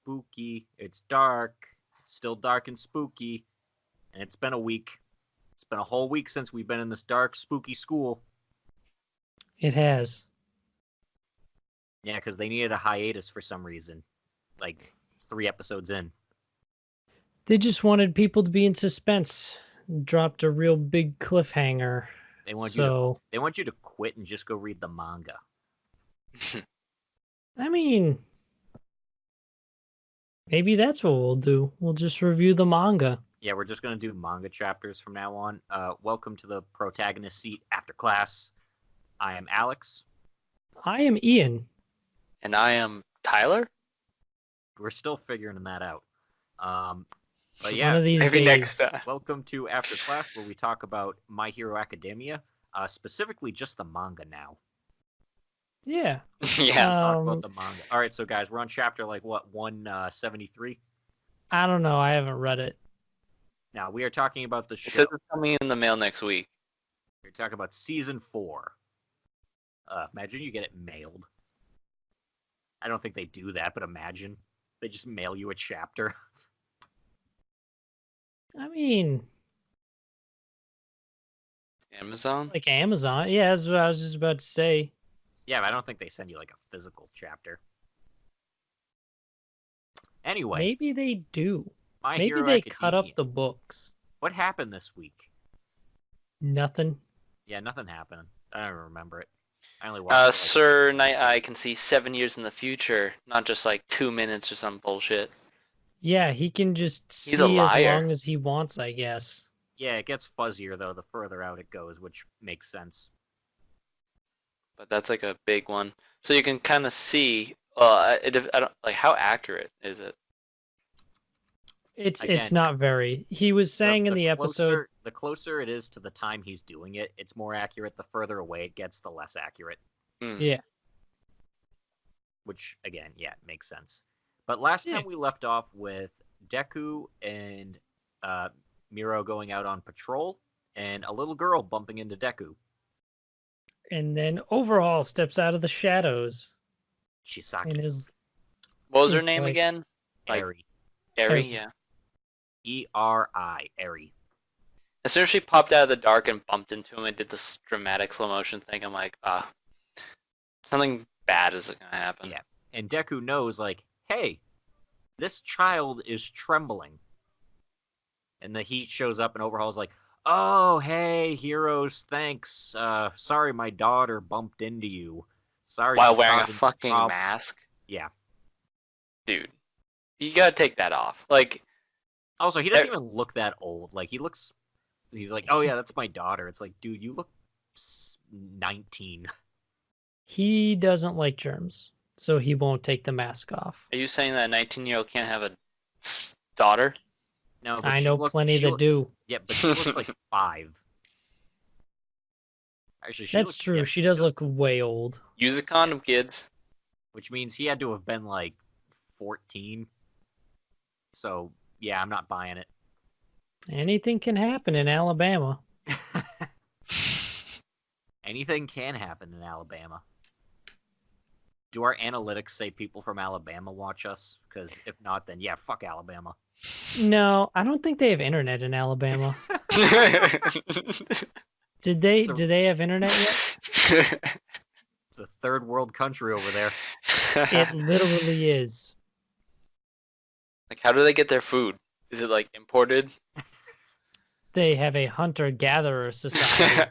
spooky. It's dark. It's still dark and spooky. And it's been a week. It's been a whole week since we've been in this dark, spooky school. It has. Yeah, because they needed a hiatus for some reason. Like 3 episodes in. They just wanted people to be in suspense. Dropped a real big cliffhanger. They want So, you to quit and just go read the manga. I mean, maybe that's what we'll do. We'll just review the manga. Yeah, we're just going to do manga chapters from now on. Welcome to the Protagonist seat after class. I am Alex. I am Ian. And I am Tyler? We're still figuring that out. But yeah, One of these maybe days. next time. welcome to After Class, where we talk about My Hero Academia, specifically just the manga now. Yeah. Yeah. Talk about the manga. All right, so guys, we're on chapter 173. I don't know. I haven't read it. Now we are talking about the It show. says it's coming in the mail next week. We're talking about season 4. Imagine you get it mailed. I don't think they do that, but imagine they just mail you a chapter. I mean, Amazon? like Amazon. Yeah, that's what I was just about to say. Yeah, but I don't think they send you like a physical chapter. Anyway, Maybe they do. My Maybe Hero they cut up Academia. the books. What happened this week? Nothing. Yeah, nothing happened. I don't remember it. I only watched it, Sir Night Eye can see 7 years in the future, not just like 2 minutes or some bullshit. Yeah, he can just He's a see as liar. long as he wants, I guess. Yeah, it gets fuzzier though the further out it goes, which makes sense. But that's like a big one. So you can kind of see. I don't like how accurate is it? It's Again, not very. He was saying in the episode. The closer it is to the time he's doing it, it's more accurate. The further away it gets, the less accurate. Yeah. Which again, yeah, makes sense. But last Yeah. time we left off with Deku and Miro going out on patrol, and a little girl bumping into Deku. And then Overhaul steps out of the shadows Shisaki. and is What was her He's name like- again? Like Eri. Eri, Eri. yeah. E-R-I. Eri. As soon as she popped out of the dark and bumped into him and did this dramatic slow motion thing, I'm like, something bad is gonna happen. Yeah. And Deku knows, like, hey, this child is trembling. And the heat shows up and Overhaul's like, oh, hey, heroes, thanks. Sorry my daughter bumped into you. Sorry. While she's wearing a causing fucking prob-" mask. Yeah. Dude. You gotta take that off. Like, Also, he doesn't even look that old. Like, he's like, oh yeah, that's my daughter. It's like, dude, you look 19. he doesn't like germs, so he won't take the mask off. are you saying that a 19-year-old can't have a daughter? No, but I know plenty that do. Yeah, but she looks like 5. Actually, she That's looks, true. yeah, She does look way old. Use a condom, kids. which means he had to have been like 14. So, yeah, I'm not buying it. Anything can happen in Alabama. Anything can happen in Alabama. Do our analytics say people from Alabama watch us? Because if not, then yeah, fuck Alabama. No, I don't think they have internet in Alabama. Did they? So- Do they have internet yet? It's a third world country over there. It literally is. Like, how do they get their food? Is it like imported? They have a hunter-gatherer society,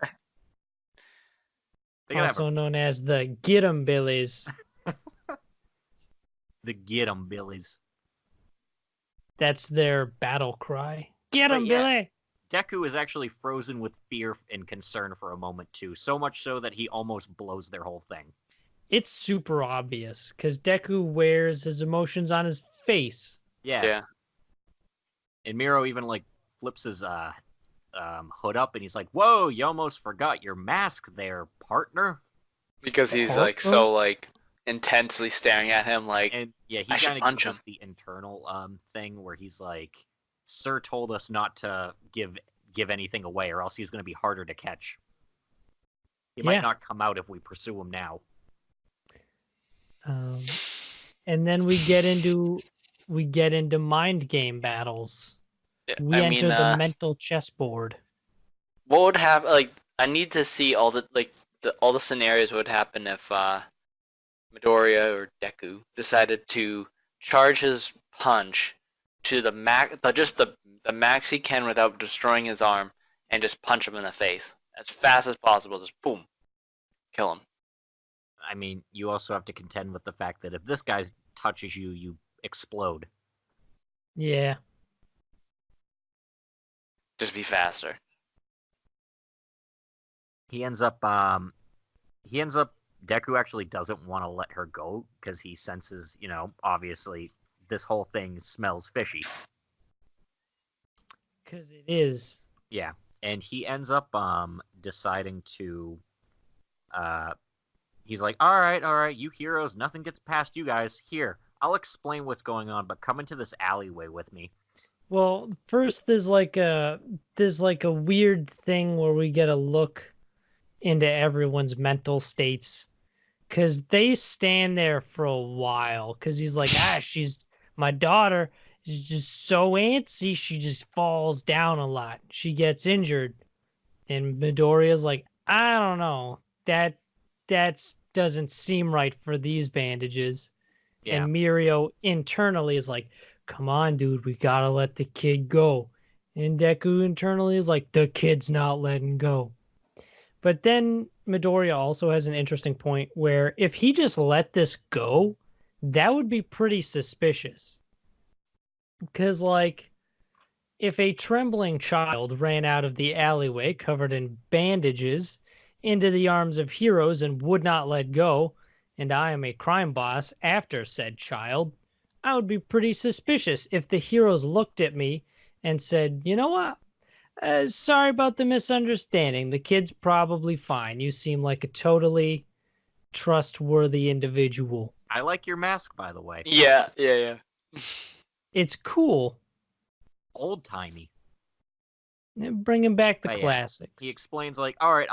They gotta have also known as the Get 'em Billies. the get 'em Billies. That's their battle cry. Get But 'em, yeah. Billy! Deku is actually frozen with fear and concern for a moment too, so much so that he almost blows their whole thing. It's super obvious because Deku wears his emotions on his face. Yeah. Yeah. And Miro even like flips his hood up and he's like, "Whoa, you almost forgot your mask there, partner." Because he's Oh, like so like intensely staring at him like And yeah, he I should kind of punch gives us the internal thing where he's like, "Sir told us not to give anything away, or else he's going to be harder to catch. He Yeah. might not come out if we pursue him now." And then we get into we get into mind game battles. Yeah, We I enter mean, the mental chessboard. what would happen? Like, I need to see all the scenarios would happen if Midoriya or Deku decided to charge his punch to the the max he can without destroying his arm, and just punch him in the face as fast as possible. Just boom, kill him. I mean, you also have to contend with the fact that if this guy touches you, you explode. Yeah. Just be faster. He ends up Deku actually doesn't want to let her go because he senses, obviously this whole thing smells fishy. Because it is. Yeah, and he ends up deciding to he's like, all right, you heroes, nothing gets past you guys. Here, I'll explain what's going on, but come into this alleyway with me. Well, first there's like a weird thing where we get a look into everyone's mental states because they stand there for a while because he's like, she's my daughter is just so antsy, she just falls down a lot, she gets injured, and Midoriya's like, I don't know, that's doesn't seem right for these bandages. Yeah, And Mirio internally is like, come on, dude, we gotta let the kid go. And Deku internally is like, the kid's not letting go. But then Midoriya also has an interesting point where if he just let this go, that would be pretty suspicious. Because, like, if a trembling child ran out of the alleyway covered in bandages into the arms of heroes and would not let go, and I am a crime boss after said child, I would be pretty suspicious if the heroes looked at me and said, you know what? Sorry about the misunderstanding. The kid's probably fine. You seem like a totally trustworthy individual. I like your mask, by the way. Yeah. It's cool. Old timey. Bringing back the But yeah, classics. he explains like, all right,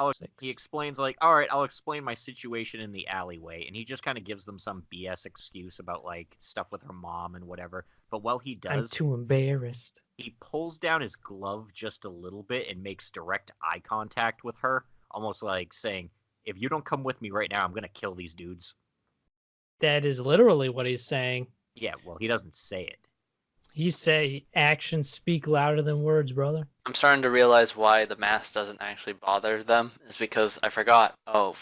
I'll explain my situation in the alleyway, and he just kind of gives them some BS excuse about like stuff with her mom and whatever. But while he I'm does, too embarrassed. he pulls down his glove just a little bit and makes direct eye contact with her, almost like saying, "If you don't come with me right now, I'm gonna kill these dudes." That is literally what he's saying. Yeah, well, he doesn't say it. He say actions speak louder than words, brother. I'm starting to realize why the mask doesn't actually bother them. Is because I forgot. Oh,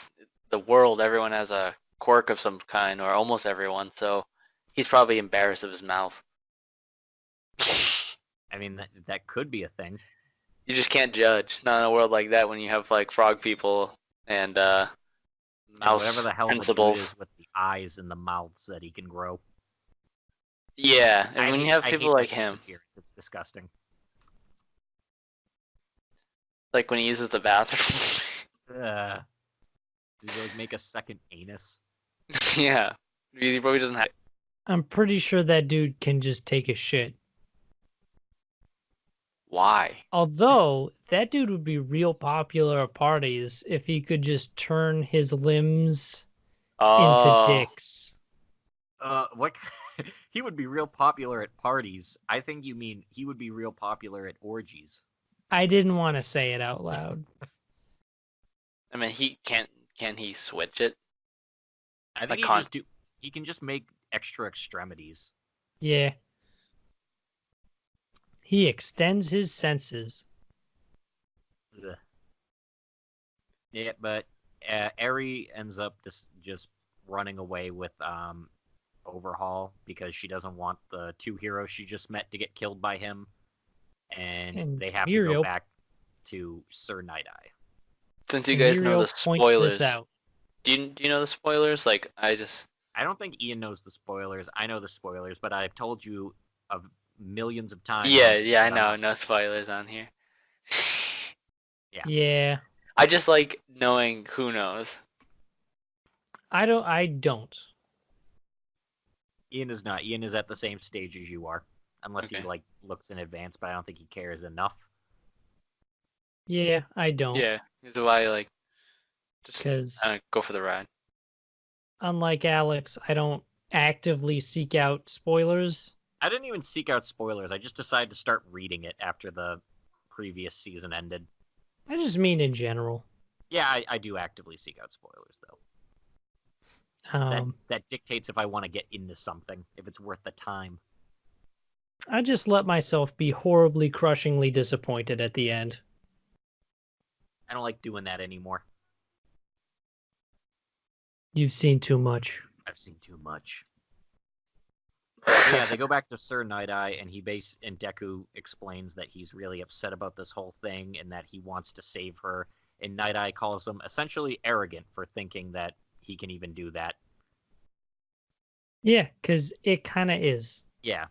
the world, everyone has a quirk of some kind, or almost everyone. So he's probably embarrassed of his mouth. I mean, that could be a thing. You just can't judge. Not in a world like that when you have like frog people and And mouse whatever the hell the dude principles. is with the eyes and the mouths that he can grow. Yeah, and when you have I people hate like Deku's him, appearance. It's disgusting. like when he uses the bathroom. Did he like make a second anus? Yeah, he probably doesn't have. I'm pretty sure that dude can just take a shit. Why? Although that dude would be real popular at parties if he could just turn his limbs into Oh, dicks. What? He would be real popular at parties. I think you mean he would be real popular at orgies. I didn't want to say it out loud. I mean, he can't. Can he switch it? I think Like he con- just do. He can just make extra extremities. Yeah. He extends his senses. Ugh. Yeah, but Eri ends up just running away with Overhaul because she doesn't want the two heroes she just met to get killed by him, and they have to go back to Sir Night Eye. Since you guys know the points spoilers, this out. do you know the spoilers? Like I don't think Ian knows the spoilers. I know the spoilers, but I've told you of millions of times. Yeah, I know. No spoilers on here. Yeah. I just like knowing who knows. I don't. Ian is not. Ian is at the same stage as you are, unless Okay. he like looks in advance. But I don't think he cares enough. Yeah, I don't. Yeah, this is why I like just 'Cause go for the ride. unlike Alex, I don't actively seek out spoilers. I didn't even seek out spoilers. I just decided to start reading it after the previous season ended. I just mean in general. Yeah, I do actively seek out spoilers though. That dictates if I want to get into something, if it's worth the time. I just let myself be horribly, crushingly disappointed at the end. I don't like doing that anymore. You've seen too much. I've seen too much. Yeah, they go back to Sir Night-Eye, and and Deku explains that he's really upset about this whole thing and that he wants to save her. And Night-Eye calls him essentially arrogant for thinking that he can even do that. Yeah, because it kind of is. Yeah.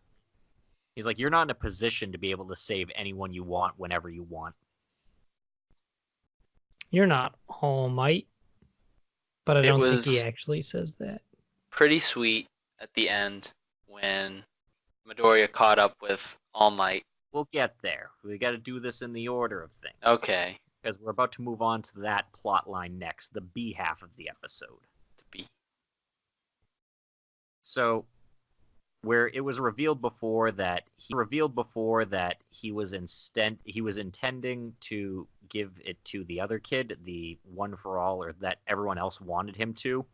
He's like, you're not in a position to be able to save anyone you want whenever you want. You're not All Might. But I don't think he was actually says that. pretty sweet at the end when Midoriya caught up with All Might. We'll get there. We got to do this in the order of things. Okay. Because we're about to move on to that plot line next, the B half of the episode. The B. So, where it was revealed before that he was intending to give it to the other kid, the one for all, or that everyone else wanted him to.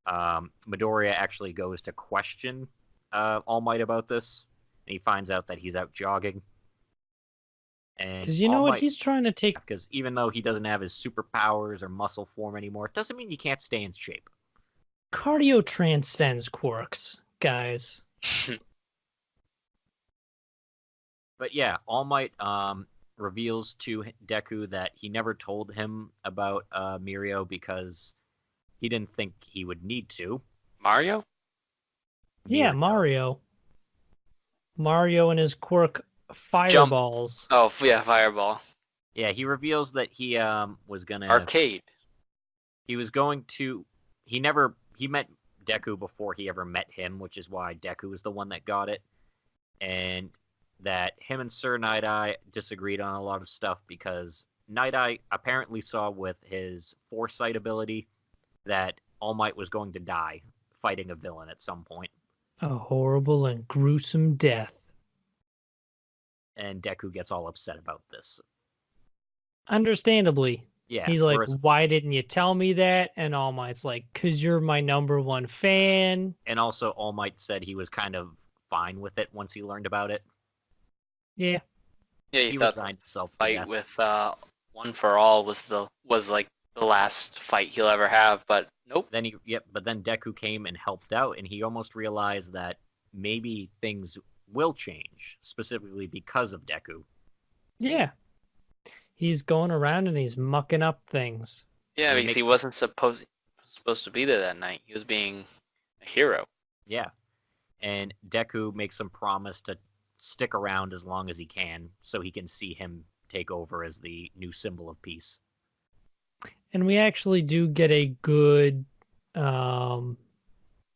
Midoriya actually goes to question All Might about this, and he finds out that he's out jogging. Because you know what? He's trying to take... Because even though he doesn't have his superpowers or muscle form anymore, it doesn't mean you can't stay in shape. Cardio transcends quirks, guys. But yeah, All Might reveals to Deku that he never told him about Mirio because he didn't think he would need to. Mario? Yeah, Mario. Mario and his quirk Fireballs. Oh, yeah, Fireball. Yeah, he reveals that he was gonna... Arcade. He was going to... He met Deku before he ever met him, which is why Deku was the one that got it. And that him and Sir Night-Eye disagreed on a lot of stuff because Night-Eye apparently saw with his foresight ability that All Might was going to die fighting a villain at some point. A horrible and gruesome death. And Deku gets all upset about this. Understandably. Yeah. He's like, why didn't you tell me that? And All Might's like, because you're my #1 fan. And also All Might said he was kind of fine with it once he learned about it. Yeah. Yeah, he resigned himself. Fight with One for All was like the last fight he'll ever have, but nope. But then Deku came and helped out, and he almost realized that maybe things will change, specifically because of Deku. Yeah. He's going around and he's mucking up things. Yeah, because he wasn't supposed to be there that night. He was being a hero. Yeah. And Deku makes him promise to stick around as long as he can so he can see him take over as the new symbol of peace. And we actually do get a good yeah,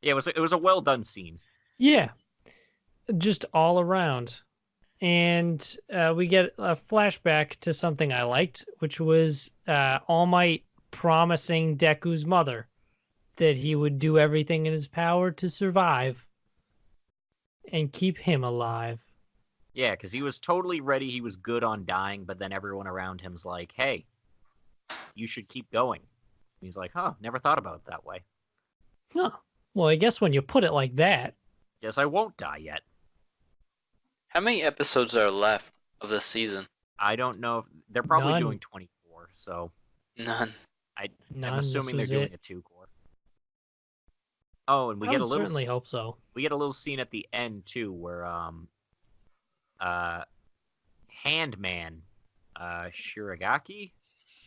it was a well done scene. Yeah. Just all around. And we get a flashback to something I liked, which was All Might promising Deku's mother that he would do everything in his power to survive and keep him alive. Yeah, because he was totally ready. He was good on dying, but then everyone around him's like, hey, you should keep going. And he's like, huh, never thought about it that way. Huh. Well, I guess when you put it like that. Guess I won't die yet. How many episodes are left of this season? I don't know. They're probably None. doing 24, so... None. I'm assuming they're doing a 2-core. Oh, and we get a little... certainly hope so. We get a little scene at the end, too, where, Handman, Shiragaki?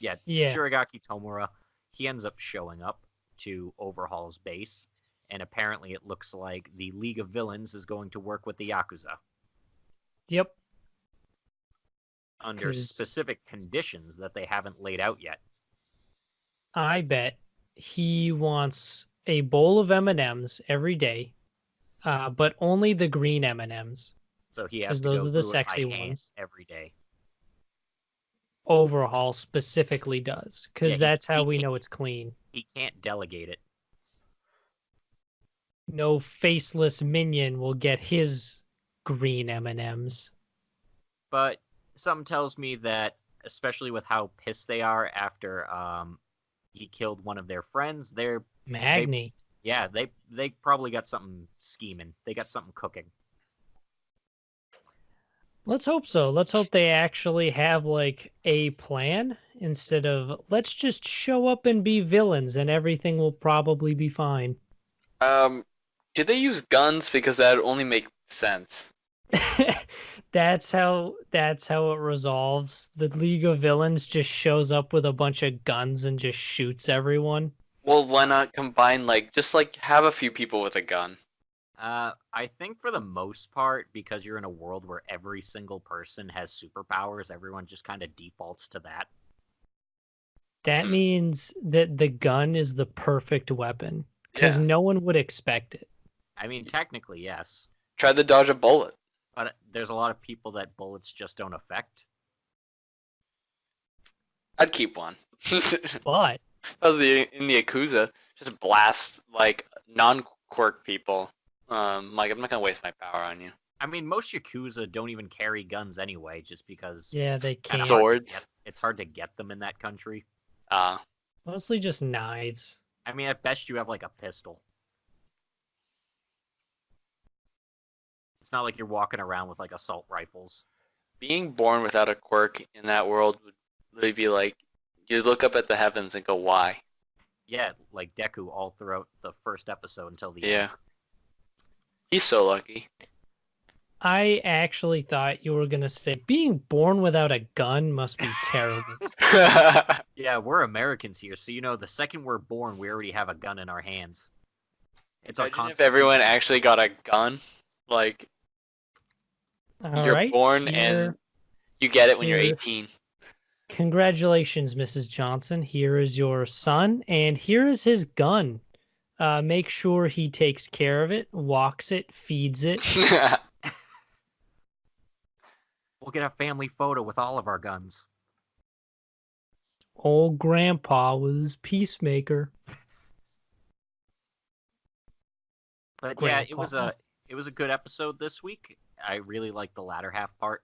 Yeah, Shiragaki Tomura, he ends up showing up to Overhaul's base, and apparently it looks like the League of Villains is going to work with the Yakuza. Yep. Under specific conditions that they haven't laid out yet. I bet he wants a bowl of M&Ms every day, but only the green M&Ms. So he has to those go are the through sexy it by hand ones. every day. Overhaul specifically does, because that's how we know it's clean. He can't delegate it. No faceless minion will get his green M&Ms. But something tells me that, especially with how pissed they are after he killed one of their friends, Magni. they probably got something scheming. They got something cooking. Let's hope so. Let's hope they actually have like a plan instead of let's just show up and be villains and everything will probably be fine. Do they use guns? Because that would only make sense. That's how it resolves. The League of Villains just shows up with a bunch of guns and just shoots everyone. Well, why not combine just have a few people with a gun? I think for the most part, because you're in a world where every single person has superpowers, everyone just kind of defaults to that. That means that the gun is the perfect weapon because Yeah. no one would expect it. I mean, technically, yes. Try to dodge a bullet. But there's a lot of people that bullets just don't affect. I'd keep one. That But was in the Yakuza. Just blast non-quirk people. I'm not gonna waste my power on you. I mean, most Yakuza don't even carry guns anyway, just because yeah, they can't. Swords. it's hard to get them in that country. Mostly just knives. I mean, at best you have like a pistol. It's not like you're walking around with like assault rifles. Being born without a quirk in that world would really be like you look up at the heavens and go, why? Yeah, like Deku all throughout the first episode until the Yeah. end. He's so lucky. I actually thought you were going to say being born without a gun must be terrible. Yeah, we're Americans here, so the second we're born, we already have a gun in our hands. It's our Imagine if everyone constitution. actually got a gun. Like, All you're right, born and you get it when you're here. 18. Congratulations, Mrs. Johnson. Here is your son, and here is his gun. Make sure he takes care of it, walks it, feeds it. We'll get a family photo with all of our guns. Old grandpa with his peacemaker. But yeah, Grandpa. it was a good episode this week. I really liked the latter half part.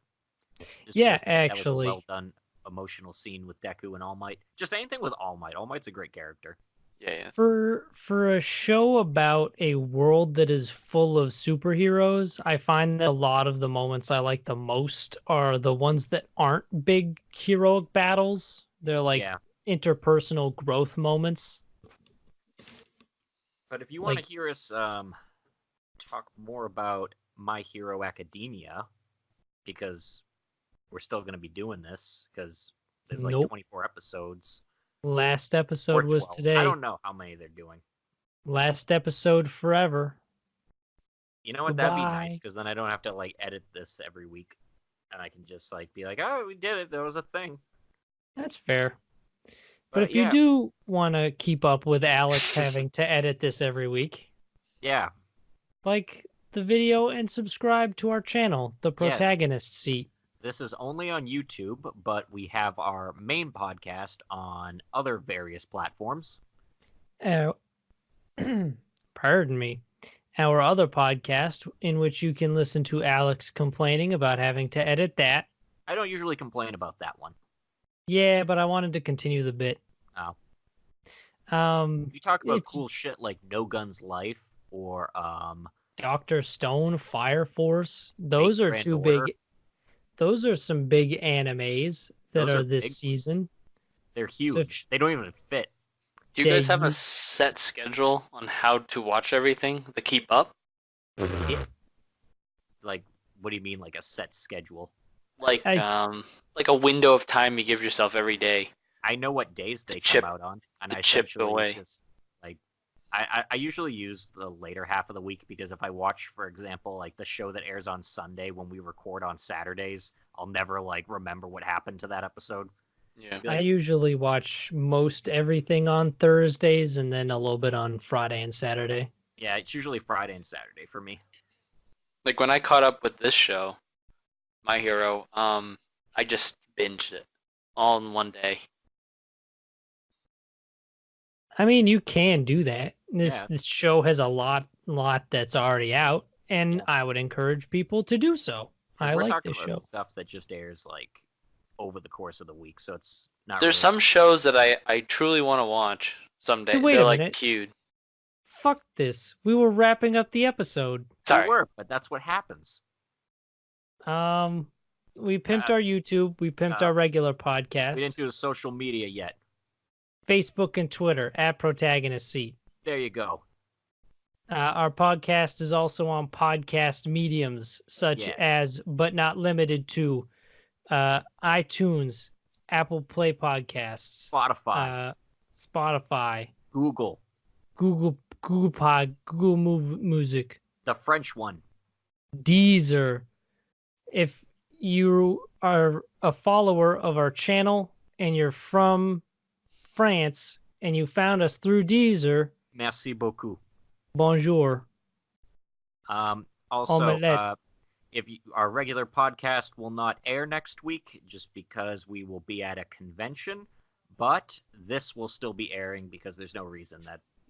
Just Yeah, because that was a actually. well done emotional scene with Deku and All Might. Just anything with All Might. All Might's a great character. Yeah. For a show about a world that is full of superheroes, I find that a lot of the moments I like the most are the ones that aren't big heroic battles. They're like interpersonal growth moments. But if you want to hear us talk more about My Hero Academia, because we're still going to be doing this, because there's like 24 episodes. Last episode was today. I don't know how many they're doing. Last episode forever. You know what? That'd be nice, because then I don't have to like edit this every week, and I can just like be like, "Oh, we did it. There was a thing." That's fair. But if you do want to keep up with Alex having to edit this every week, like the video and subscribe to our channel, The Protagonist Seat. This is only on YouTube, but we have our main podcast on other various platforms. Pardon me. Our other podcast, in which you can listen to Alex complaining about having to edit that. I don't usually complain about that one. Yeah, but I wanted to continue the bit. Oh. You talk about cool shit like No Guns Life or Dr. Stone, Fire Force. Those are two big. Those are some big animes that are this season. They're huge. They don't even fit. Do you guys have a set schedule on how to watch everything to keep up? Yeah. Like, what do you mean, like a set schedule? Like a window of time you give yourself every day. I know what days they come out on, and I chip away. Just like I usually use the later half of the week, because if I watch, for example, like the show that airs on Sunday when we record on Saturdays, I'll never like remember what happened to that episode. Yeah. I usually watch most everything on Thursdays and then a little bit on Friday and Saturday. Yeah, it's usually Friday and Saturday for me. Like when I caught up with this show, My Hero, I just binged it all in one day. I mean, you can do that. This show has a lot that's already out. and Yeah. I would encourage people to do so. 'Cause I we're like talking this about show. stuff that just airs like over the course of the week, so it's not There's really. some shows that I truly want to watch someday. Hey, wait They're a like minute. cute. Fuck this. We were wrapping up the episode. Sorry. We were, but that's what happens. We pimped Uh, our YouTube. We pimped uh, our regular We podcast. didn't do the social media yet. Facebook and Twitter at Protagonist Seat. There you go. Our podcast is also on podcast mediums such Yeah. as, but not limited to, iTunes, Apple Play Podcasts, Spotify, Spotify, Google, Google Music, the French one. Deezer. If you are a follower of our channel and you're from France and you found us through Deezer, Merci beaucoup. bonjour. Also, Omelette. our regular podcast will not air next week just because we will be at a convention, but this will still be airing because there's no reason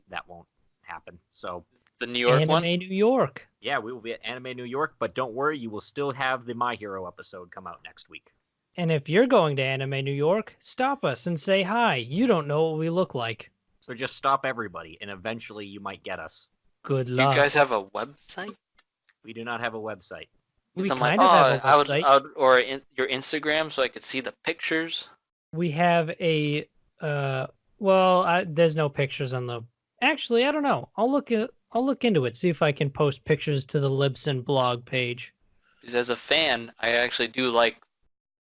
that won't happen. So, The New York Anime one. New York. yeah, we will be at Anime New York, but don't worry, you will still have the My Hero episode come out next week. And if you're going to Anime New York, stop us and say hi. You don't know what we look like. So just stop everybody, and eventually you might get us. Good You luck. guys have a website? We do not have a website. We I'm kind like, of have a I would, website. or your Instagram so I could see the pictures. We have a there's no pictures on the. Actually, I don't know. I'll look into it. See if I can post pictures to the Libsyn blog page. Because as a fan, I actually do like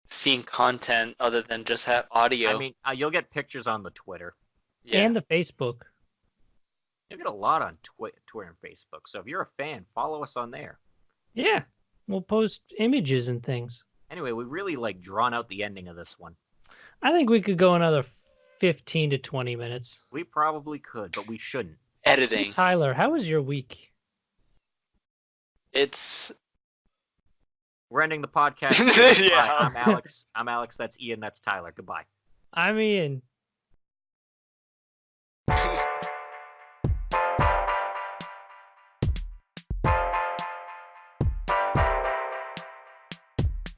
seeing content other than just have audio. I mean, you'll get pictures on the Twitter. yeah. And the Facebook. You'll get a lot on Twitter and Facebook. So if you're a fan, follow us on there. Yeah, we'll post images and things. Anyway, we really drawn out the ending of this one. I think we could go another 15 to 20 minutes. We probably could, but we shouldn't. Editing. Hey, Tyler, how was your week? It's We're ending the podcast. Yeah. Bye. I'm Alex. That's Ian. That's Tyler. Goodbye. I'm Ian.